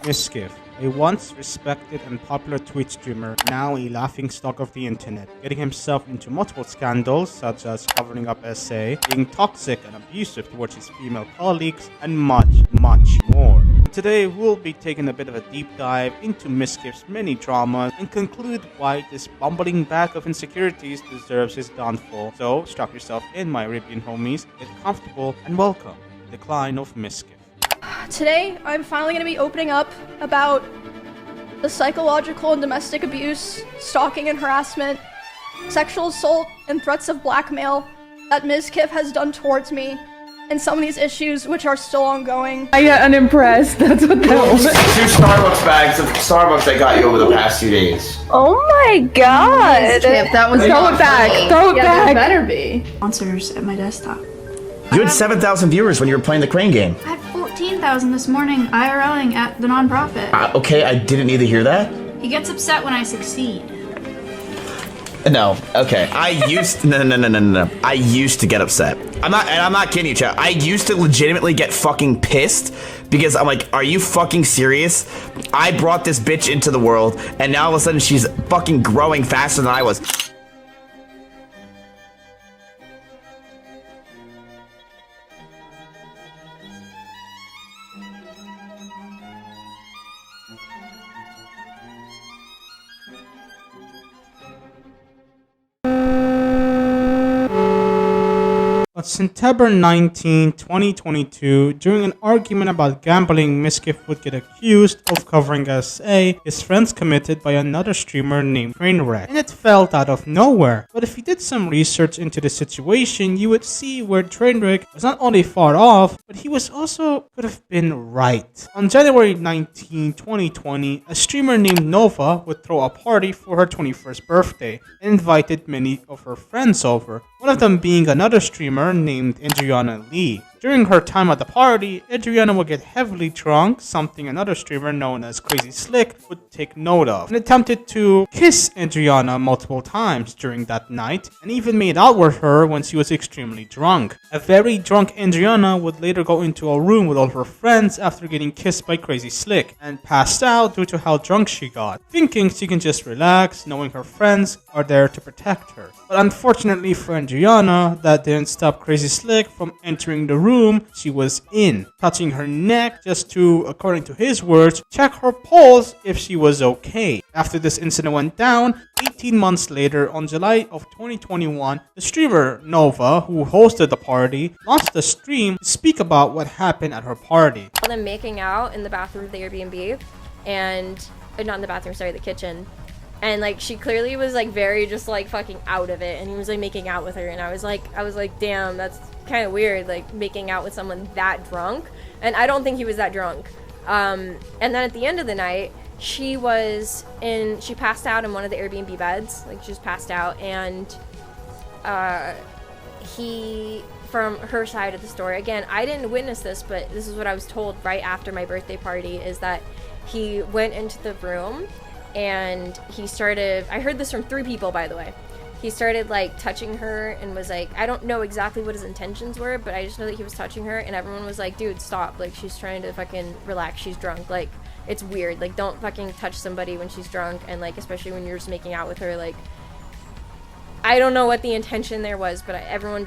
Mizkif, a once respected and popular Twitch streamer, now a laughingstock of the internet, getting himself into multiple scandals such as covering up SA, being toxic and abusive towards his female colleagues, and much, much more. Today we'll be taking a bit of a deep dive into Mizkif's many dramas and conclude why this bumbling bag of insecurities deserves his downfall. So strap yourself in, my Arabian homies, get comfortable, and welcome to the Decline of Mizkif. Today, I'm finally going to be opening up about the psychological and domestic abuse, stalking and harassment, sexual assault, and threats of blackmail that Mizkif has done towards me, and some of these issues which are still ongoing. I get unimpressed, that's what that was. 2 Starbucks bags of Starbucks I got you over the past few days. Oh my god! Mizkif, that was Throw it back, throw it back! That better be. Sponsors at my desktop. You had 7,000 viewers when you were playing the crane game. I had 14,000 this morning IRLing at the nonprofit. Okay, I didn't need to hear that. He gets upset when I succeed. No, okay. No. I used to get upset. I'm not kidding you, chat. I used to legitimately get fucking pissed because I'm like, are you fucking serious? I brought this bitch into the world and now all of a sudden she's fucking growing faster than I was. On September 19, 2022, during an argument about gambling, Mizkif would get accused of covering SA his friends committed by another streamer named Trainwreck, and it felt out of nowhere. But if you did some research into the situation, you would see where Trainwreck was not only far off, but he was also could have been right. On January 19, 2020, a streamer named Nova would throw a party for her 21st birthday and invited many of her friends over, one of them being another streamer named Adriana Lee. During her time at the party, Adriana would get heavily drunk, something another streamer known as Crazy Slick would take note of, and attempted to kiss Adriana multiple times during that night, and even made out with her when she was extremely drunk. A very drunk Adriana would later go into a room with all her friends after getting kissed by Crazy Slick, and passed out due to how drunk she got, thinking she can just relax, knowing her friends are there to protect her. But unfortunately for Adriana, that didn't stop Crazy Slick from entering the room she was in, touching her neck just to, according to his words, check her pulse if she was okay. After this incident went down, 18 months later, on July of 2021, the streamer Nova, who hosted the party, launched a stream to speak about what happened at her party. Them making out in the bathroom of the Airbnb, and not in the bathroom, sorry, the kitchen. And like she clearly was like very just like fucking out of it, and he was like making out with her, and I was like damn, that's kind of weird, like making out with someone that drunk. And I don't think he was that drunk. And then at the end of the night, she passed out in one of the Airbnb beds, like she just passed out, and he, from her side of the story, again, I didn't witness this, but this is what I was told right after my birthday party, is that he went into the room and he started, I heard this from 3 people, by the way. He started like touching her and was like, I don't know exactly what his intentions were, but I just know that he was touching her, and everyone was like, dude, stop, like she's trying to fucking relax, she's drunk, like it's weird, like don't fucking touch somebody when she's drunk, and like especially when you're just making out with her. Like I don't know what the intention there was, but everyone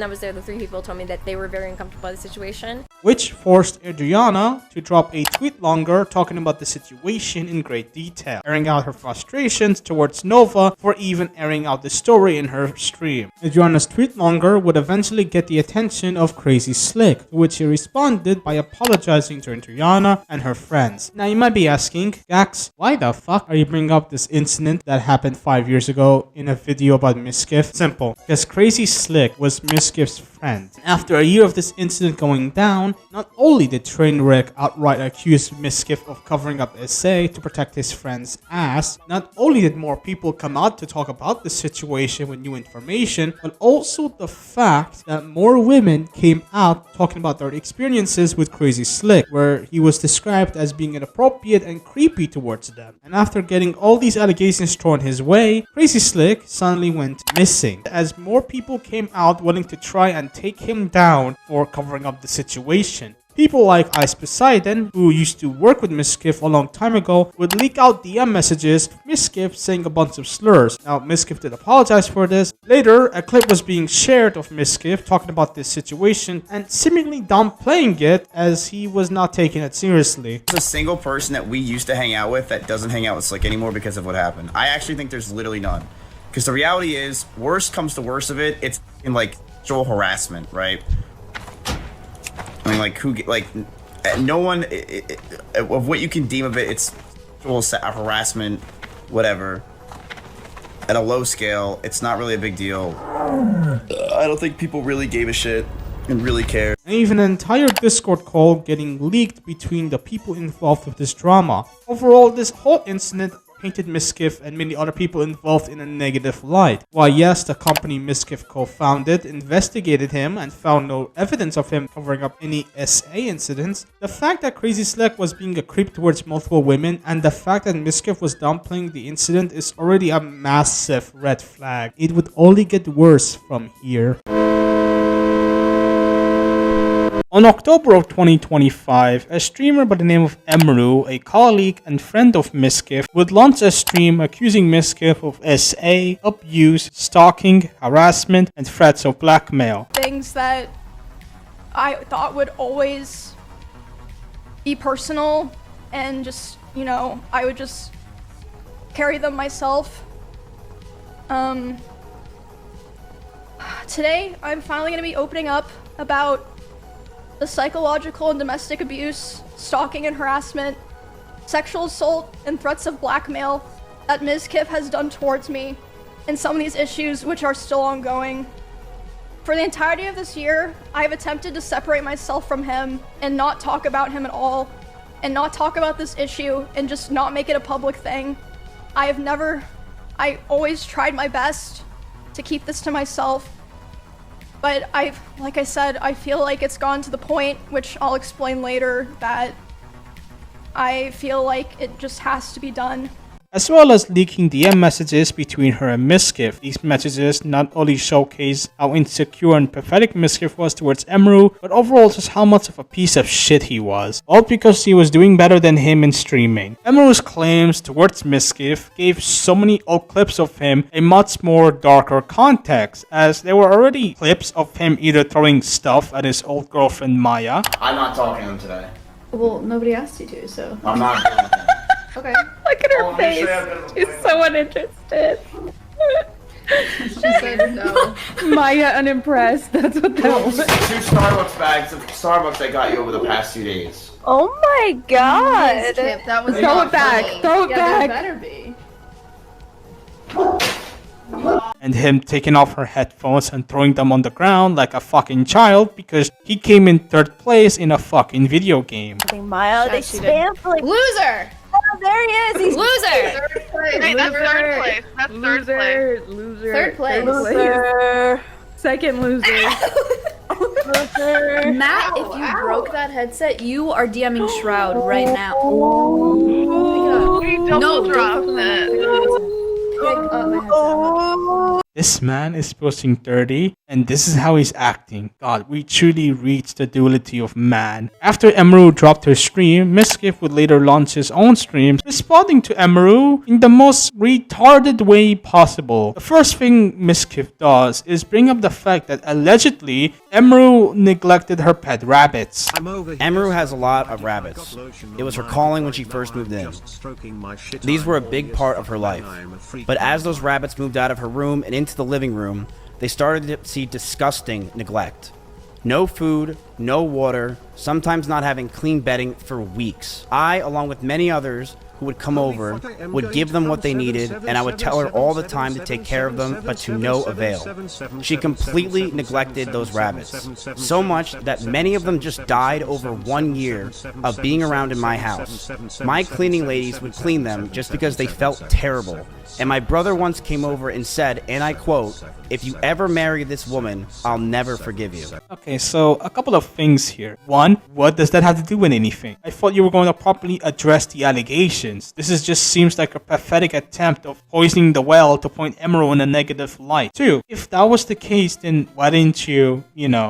that was there, the 3 people, told me that they were very uncomfortable by the situation. Which forced Adriana to drop a tweet longer talking about the situation in great detail, airing out her frustrations towards Nova for even airing out the story in her stream. Adriana's tweet longer would eventually get the attention of Crazy Slick, to which he responded by apologizing to Adriana and her friends. Now you might be asking, Gax, why the fuck are you bringing up this incident that happened 5 years ago in a video about Mizkif? Simple, because Crazy Slick was Mizkif's friend. After a year of this incident going down, not only did Trainwreck outright accuse Mizkif of covering up SA to protect his friend's ass, not only did more people come out to talk about the situation with new information, but also the fact that more women came out talking about their experiences with Crazy Slick, where he was described as being inappropriate and creepy towards them. And after getting all these allegations thrown his way, Crazy Slick suddenly went missing, as more people came out willing to try and take him down for covering up the situation. People like Ice Poseidon, who used to work with Mizkif a long time ago, would leak out DM messages of Mizkif saying a bunch of slurs. Now, Mizkif did apologize for this. Later, a clip was being shared of Mizkif talking about this situation and seemingly downplaying it as he was not taking it seriously. There's a single person that we used to hang out with that doesn't hang out with Slick anymore because of what happened. I actually think there's literally none. Because the reality is, worst comes to worst of it, it's in like sexual harassment, right? I mean, like, no one, of what you can deem of it, it's sexual harassment, whatever. At a low scale, it's not really a big deal. I don't think people really gave a shit and really cared. And even an entire Discord call getting leaked between the people involved with this drama. Overall, this whole incident painted Mizkif and many other people involved in a negative light. While yes, the company Mizkif co-founded investigated him and found no evidence of him covering up any SA incidents, the fact that Crazy Slick was being a creep towards multiple women and the fact that Mizkif was downplaying the incident is already a massive red flag. It would only get worse from here. On October of 2025, a streamer by the name of Emiru, a colleague and friend of Mizkif, would launch a stream accusing Mizkif of SA, abuse, stalking, harassment, and threats of blackmail. Things that I thought would always be personal and just, you know, I would just carry them myself. Today, I'm finally going to be opening up about the psychological and domestic abuse, stalking and harassment, sexual assault, and threats of blackmail that Mizkif has done towards me, and some of these issues which are still ongoing. For the entirety of this year, I have attempted to separate myself from him and not talk about him at all, and not talk about this issue and just not make it a public thing. I always tried my best to keep this to myself. But like I said, I feel like it's gone to the point, which I'll explain later, that I feel like it just has to be done. As well as leaking DM messages between her and Mizkif. These messages not only showcase how insecure and pathetic Mizkif was towards Emiru, but overall just how much of a piece of shit he was. All because she was doing better than him in streaming. Emiru's claims towards Mizkif gave so many old clips of him a much more darker context, as there were already clips of him either throwing stuff at his old girlfriend Maya. I'm not talking to him today. Well, nobody asked you to, so. I'm not doing it. Okay. Look at her face. She's so uninterested. She said no. Maya unimpressed. That's what that was. 2 Starbucks bags of Starbucks I got you over the past 2 days. Oh my god. Mizkif, that was Throw not it back. funny. Throw it Yeah, back. there better be. And him taking off her headphones and throwing them on the ground like a fucking child because he came in 3rd place in a fucking video game. Maya, they Yes, she did. spam for like. Loser! Oh, there he is. He's Loser! Third place. Wait, that's 3rd place. That's 3rd place. Loser. Third place. Loser. Second loser. Loser. Matt, if you broke that headset, you are DMing Shroud right now. We double dropped it. This man is pushing 30, and this is how he's acting. God, we truly reached the duality of man. After Emiru dropped her stream, Mizkif would later launch his own streams, responding to Emiru in the most retarded way possible. The first thing Mizkif does is bring up the fact that allegedly, Emiru neglected her pet rabbits. Emiru has a lot of rabbits. It was her calling when she first moved in. These were a big part of her life. But as those rabbits moved out of her room and into the living room, they started to see disgusting neglect. No food, no water, sometimes not having clean bedding for weeks. I, along with many others who would come over, would give them what they needed, and I would tell her all the time to take care of them, but to no avail. She completely neglected those rabbits, so much that many of them just died over 1 year of being around in my house. My cleaning ladies would clean them just because they felt terrible. And my brother once came over and said, and I quote, "If you ever marry this woman, I'll never forgive you." Okay, so a couple of of things here. One, what does that have to do with anything? I thought you were going to properly address the allegations. This just seems like a pathetic attempt of poisoning the well to point Emiru in a negative light. Two, if that was the case, then why didn't you,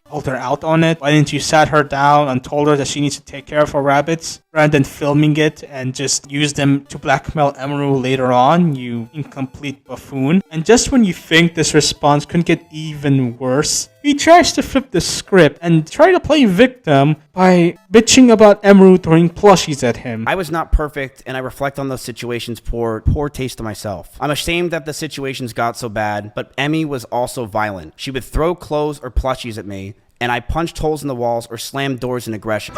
hold her out on it? Why didn't you sat her down and told her that she needs to take care of her rabbits rather than filming it and just use them to blackmail Emiru later on, you incomplete buffoon? And just when you think this response couldn't get even worse, he tries to flip the script and try to play victim by bitching about Emiru throwing plushies at him. I was not perfect, and I reflect on those situations poor taste to myself. I'm ashamed that the situations got so bad, but Emmy was also violent. She would throw clothes or plushies at me, and I punched holes in the walls or slammed doors in aggression.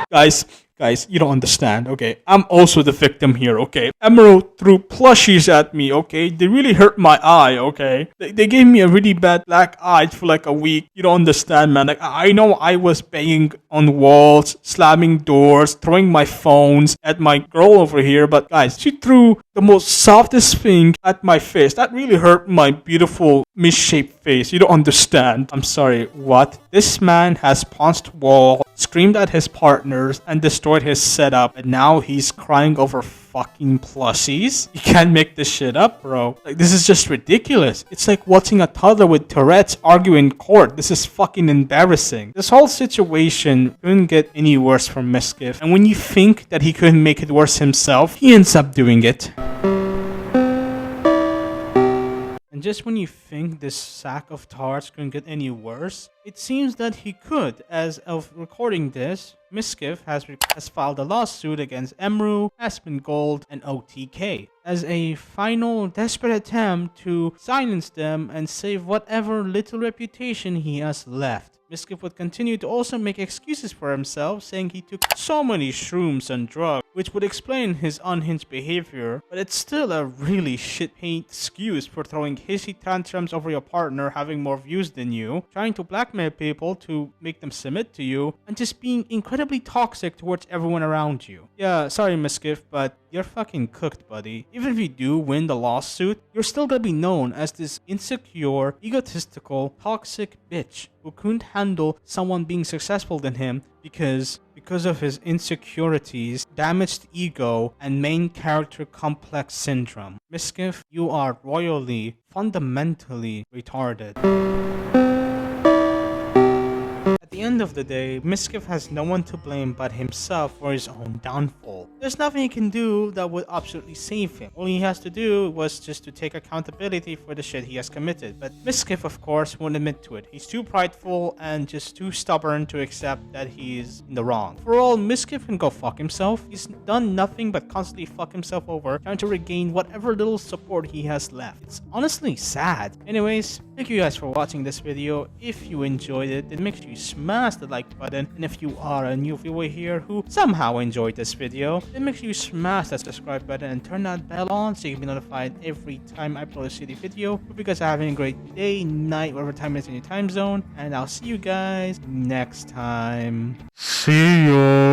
Guys, you don't understand, okay? I'm also the victim here, okay? Emiru threw plushies at me, okay? They really hurt my eye, okay? They gave me a really bad black eye for like a week. You don't understand, man. Like, I know I was banging on walls, slamming doors, throwing my phones at my girl over here, but guys, she threw the most softest thing at my face. That really hurt my beautiful misshaped face. You don't understand. I'm sorry, what? This man has punched walls, screamed at his partners, and destroyed his setup, and now he's crying over fucking plushies? You can't make this shit up, bro. Like, this is just ridiculous. It's like watching a toddler with Tourette's argue in court. This is fucking embarrassing. This whole situation couldn't get any worse for Mizkif, and when you think that he couldn't make it worse himself, he ends up doing it. And just when you think this sack of tarts couldn't get any worse, it seems that he could. As of recording this, Mizkif has filed a lawsuit against Emiru, Aspen Gold, and OTK as a final desperate attempt to silence them and save whatever little reputation he has left. Mizkif would continue to also make excuses for himself, saying he took so many shrooms and drugs, which would explain his unhinged behavior, but it's still a really shit-paint excuse for throwing hissy tantrums over your partner having more views than you, trying to blackmail people to make them submit to you, and just being incredibly toxic towards everyone around you. Yeah, sorry Mizkif, but you're fucking cooked, buddy. Even if you do win the lawsuit, you're still gonna be known as this insecure, egotistical, toxic bitch who couldn't handle someone being successful than him because of his insecurities, damaged ego, and main character complex syndrome. Mizkif, you are royally, fundamentally retarded. At the end of the day, Mizkif has no one to blame but himself for his own downfall. There's nothing he can do that would absolutely save him. All he has to do was just to take accountability for the shit he has committed. But Mizkif, of course, won't admit to it. He's too prideful and just too stubborn to accept that he's in the wrong. For all, Mizkif can go fuck himself. He's done nothing but constantly fuck himself over, trying to regain whatever little support he has left. It's honestly sad. Anyways, thank you guys for watching this video. If you enjoyed it, then make sure you smash the like button, and if you are a new viewer here who somehow enjoyed this video, then make sure you smash that subscribe button and turn that bell on so you can be notified every time I upload a city video. Hope you guys are having a great day, night, whatever time it is in your time zone, and I'll see you guys next time. See ya.